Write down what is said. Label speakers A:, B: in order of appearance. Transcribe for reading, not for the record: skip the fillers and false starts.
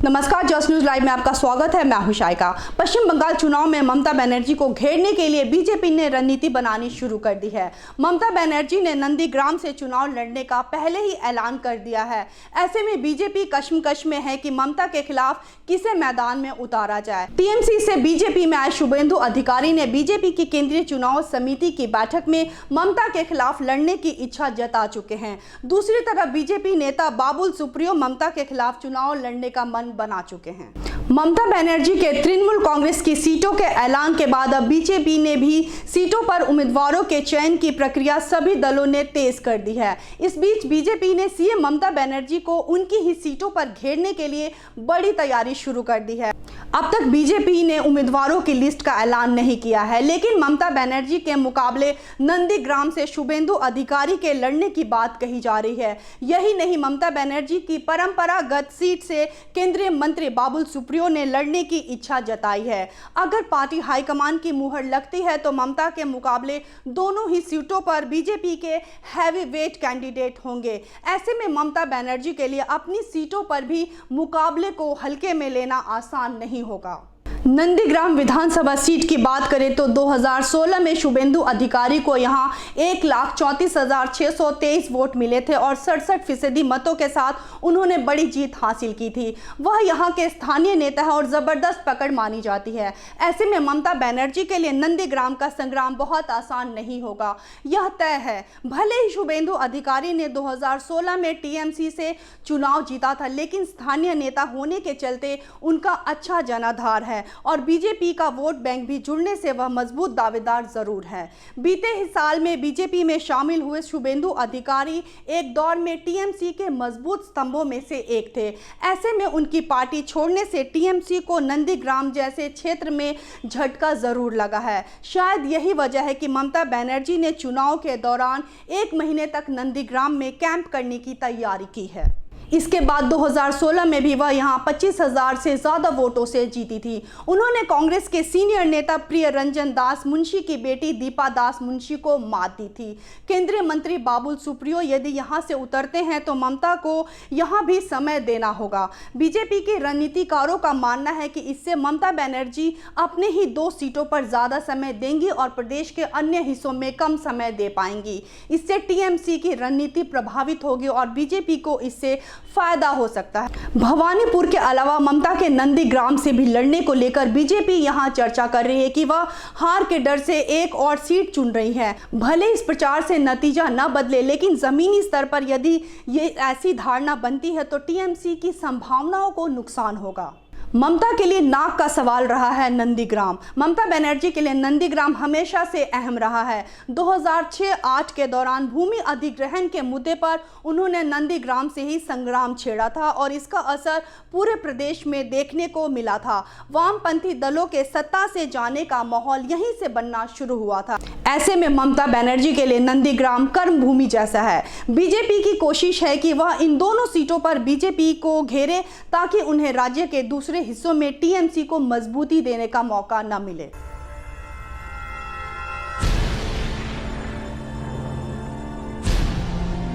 A: नमस्कार, just news live में आपका स्वागत है। मैं हूं शाइका। पश्चिम बंगाल चुनाव में ममता बनर्जी को घेरने के लिए बीजेपी ने रणनीति बनानी शुरू कर दी है। ममता बनर्जी ने नंदीग्राम से चुनाव लड़ने का पहले ही ऐलान कर दिया है। ऐसे में बीजेपी कश्मकश में है कि ममता के खिलाफ किसे मैदान में उतारा जाए। टीएमसी से बीजेपी में आए शुभेंदु अधिकारी ने बीजेपी की केंद्रीय चुनाव समिति की बैठक में ममता के खिलाफ लड़ने की इच्छा जता चुके हैं। दूसरी तरफ बीजेपी नेता बाबुल सुप्रियो ममता के खिलाफ चुनाव लड़ने का मन बना चुके हैं। ममता बनर्जी के तृणमूल कांग्रेस की सीटों के ऐलान के बाद अब बीजेपी ने भी सीटों पर उम्मीदवारों के चयन की प्रक्रिया सभी दलों ने तेज कर दी है। इस बीच बीजेपी ने सीएम ममता बनर्जी को उनकी ही सीटों पर घेरने के लिए बड़ी तैयारी शुरू कर दी है। अब तक बीजेपी ने उम्मीदवारों की लिस्ट का ऐलान नहीं किया है, लेकिन ममता बनर्जी के मुकाबले नंदीग्राम से शुभेंदु अधिकारी के लड़ने की बात कही जा रही है। यही नहीं, ममता बनर्जी की परंपरागत सीट से केंद्रीय मंत्री बाबुल सुप्रियो ने लड़ने की इच्छा जताई है। अगर पार्टी हाईकमान की मुहर लगती है तो ममता के मुकाबले दोनों ही सीटों पर बीजेपी के हैवी वेट कैंडिडेट होंगे। ऐसे में ममता बनर्जी के लिए अपनी सीटों पर भी मुकाबले को हल्के में लेना आसान नहीं होगा। नंदीग्राम विधानसभा सीट की बात करें तो 2016 में शुभेंदु अधिकारी को यहां 1,34,623 वोट मिले थे और 67% मतों के साथ उन्होंने बड़ी जीत हासिल की थी। वह यहां के स्थानीय नेता है और जबरदस्त पकड़ मानी जाती है। ऐसे में ममता बनर्जी के लिए नंदीग्राम का संग्राम बहुत आसान नहीं होगा, यह तय है। भले ही शुभेंदु अधिकारी ने 2016 में टीएमसी से चुनाव जीता था, लेकिन स्थानीय नेता होने के चलते उनका अच्छा जनाधार है और बीजेपी का वोट बैंक भी जुड़ने से वह मजबूत दावेदार जरूर है। बीते ही साल में बीजेपी में शामिल हुए शुभेंदु अधिकारी एक दौर में टीएमसी के मजबूत स्तंभों में से एक थे। ऐसे में उनकी पार्टी छोड़ने से टीएमसी को नंदीग्राम जैसे क्षेत्र में झटका जरूर लगा है। शायद यही वजह है कि ममता बनर्जी ने चुनाव के दौरान 1 महीने तक नंदीग्राम में कैंप करने की तैयारी की है। इसके बाद 2016 में भी वह यहां 25,000 से ज्यादा वोटों से जीती थी। उन्होंने कांग्रेस के सीनियर नेता प्रिय रंजन दास मुंशी की बेटी दीपा दास मुंशी को मात दी थी। केंद्रीय मंत्री बाबुल सुप्रियो यदि यहां से उतरते हैं तो ममता को यहां भी समय देना होगा। बीजेपी के रणनीतिकारों का मानना है कि इससे ममता बनर्जी अपने ही 2 सीटों पर ज्यादा समय देंगी और प्रदेश के अन्य हिस्सों में कम समय दे पाएंगी। इससे टीएमसी की रणनीति प्रभावित होगी और बीजेपी को इससे फायदा हो सकता है। भवानीपुर के अलावा ममता के नंदीग्राम से भी लड़ने को लेकर बीजेपी यहां चर्चा कर रही है कि वह हार के डर से एक और सीट चुन रही है। भले इस प्रचार से नतीजा न बदले, लेकिन जमीनी स्तर पर यदि ये ऐसी धारणा बनती है तो टीएमसी की संभावनाओं को नुकसान होगा। ममता के लिए नाक का सवाल रहा है नंदीग्राम। ममता बनर्जी के लिए नंदीग्राम हमेशा से अहम रहा है। 2006-08 के दौरान भूमि अधिग्रहण के मुद्दे पर उन्होंने नंदीग्राम से ही संग्राम छेड़ा था और इसका असर पूरे प्रदेश में देखने को मिला था। वामपंथी दलों के सत्ता से जाने का माहौल यहीं से बनना शुरू हुआ था। ऐसे में ममता बनर्जी के लिए नंदीग्राम कर्म भूमि जैसा है। बीजेपी की कोशिश है कि वह इन दोनों सीटों पर बीजेपी को घेरे ताकि उन्हें राज्य के दूसरे हिस्सों में टीएमसी को मजबूती देने का मौका न मिले।